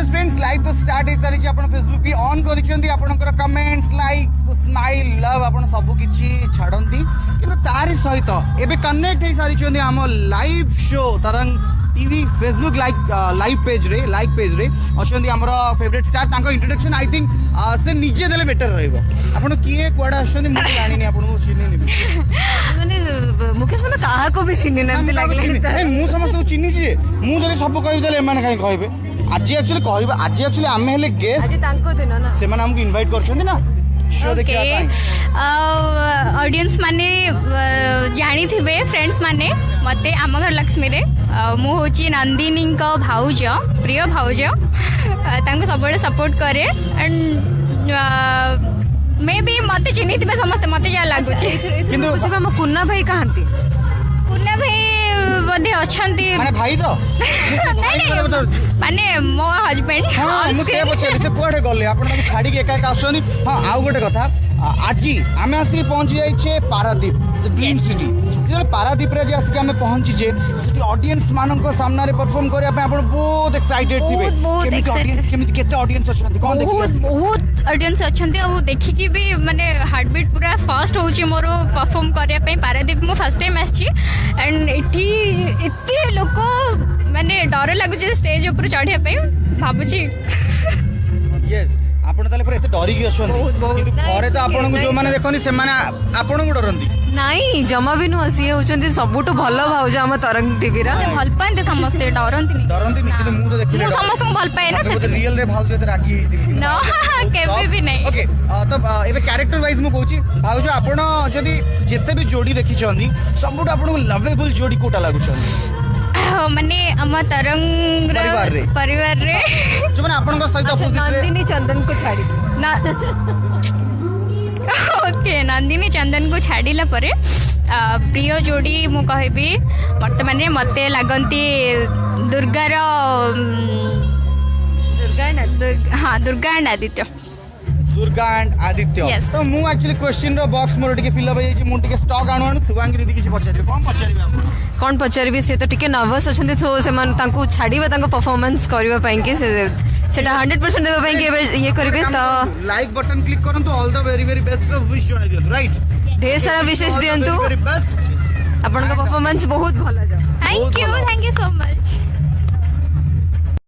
Friends live तो start हो सारी आपण फेसबुक भी ऑन करिसेंती आपनकर कमेंट्स लाइक्स स्माइल लव आपण सब किछि छाडंती किंतु तारि सहित एबे कनेक्ट हो सारी हम लाइव शो तरंग टीवी फेसबुक लाइव पेज रे अछंती हमर फेवरेट स्टार तांको इंट्रोडक्शन आई थिंक से निजे देले बेटर रहइबो आपण किए कोडा आछंती मु जानि नि आपण चिन्हि नि माने मुकेश में काहा को भी चिन्हि नंती लागले मु समस्त को चिन्हि छी मु जदी सब कहि देले माने काई कहबे आज एक्चुअली आमे हेले गेस्ट आज तांको दिन ना से माने हमको इनवाइट करछंती ना शो देखिया ऑडियंस माने जानी थिबे फ्रेंड्स माने मते आम घर लक्ष्मी रे मु होची नंदिनी को भाउज प्रिय भाउज तांको सबले सपोर्ट करे एंड मे बी मते चिन्हि थिबे समस्त मते जा लागु छी किंतु से हम कुन्ना भाई कहांती कुन्ना भाई बदे अछंती माने भाई तो माने मो हस्बैंड हां मु के बचे से कोडे गले आपण ताको छाडी के एका एका आसोनी हां आउ गोटे कथा आजी आमे आसी पहुंच जाई छे पारादीप द ड्रीम सिटी जे पारादीप रे जे आसी के आमे पहुंची छे सिटी ऑडियंस मानन को सामने रे परफॉर्म करे आपण बहुत एक्साइटेड थिबे बहुत एक्साइटेड केमिति केते ऑडियंस अछंती कोन देखि बहुत ऑडियंस अछंती आ देखि कि भी माने हार्ट बीट पूरा फास्ट होची मोरो परफॉर्म करे पई पारादीप मु फर्स्ट टाइम आछि एंड एठी इत्ते लोक माने डर लागु जे स्टेज ऊपर चढ़िया पई भाबुची यस आपण ताले पर एते डरी गी अछंती किंतु घरे तो आपण को जो माने देखनी से माने आपण को डरंती नहीं जमा भी नु हसी होचंती सबुटो भलो भाउज हम तरंग टीवी रा भल पाते समस्त डरंती नहीं किंतु मु तो देखिले मु समस्त को भल पाए ना से रियल रे भाउज एते रागी हेती नो केबे भी नहीं ओके तो एबे कैरेक्टर वाइज मु कहूची भाउज आपण जदी जेते भी जोड़ी देखि छंदी सबुट आपण को लवेबल जोड़ी कोटा लागु छंदी माने हम तरंग परिवार रे जो माने आपण को सहित नंदिनी चंदन को छाड़ी ना ओके नंदिनी चंदन को छाड़िला परे प्रिय जोड़ी मु कहबी वर्तमान मते लागंती दुर्गार Durga and Aditya Durga and Aditya Yes. तो मु एक्चुअली क्वेश्चन रो बॉक्स मोर टिके फिल अप हो जाई मु टिके स्टॉक आनु सुवांगी दीदी किछ पछारी कोन पछारी आपण कौन पचारि से तो टिके नर्वस अछंती तो से मन तांको छाड़ीबा तांको परफॉर्मेंस करबा पई के सेटा 100% देबा पई के ये करबे तो लाइक बटन क्लिक करंतु all the very best of wish जणाई दियंतु राइट ढेर सारा विशेष दियंतु वेरी बेस्ट आपन का परफॉर्मेंस बहुत भलो जा थैंक यू सो मच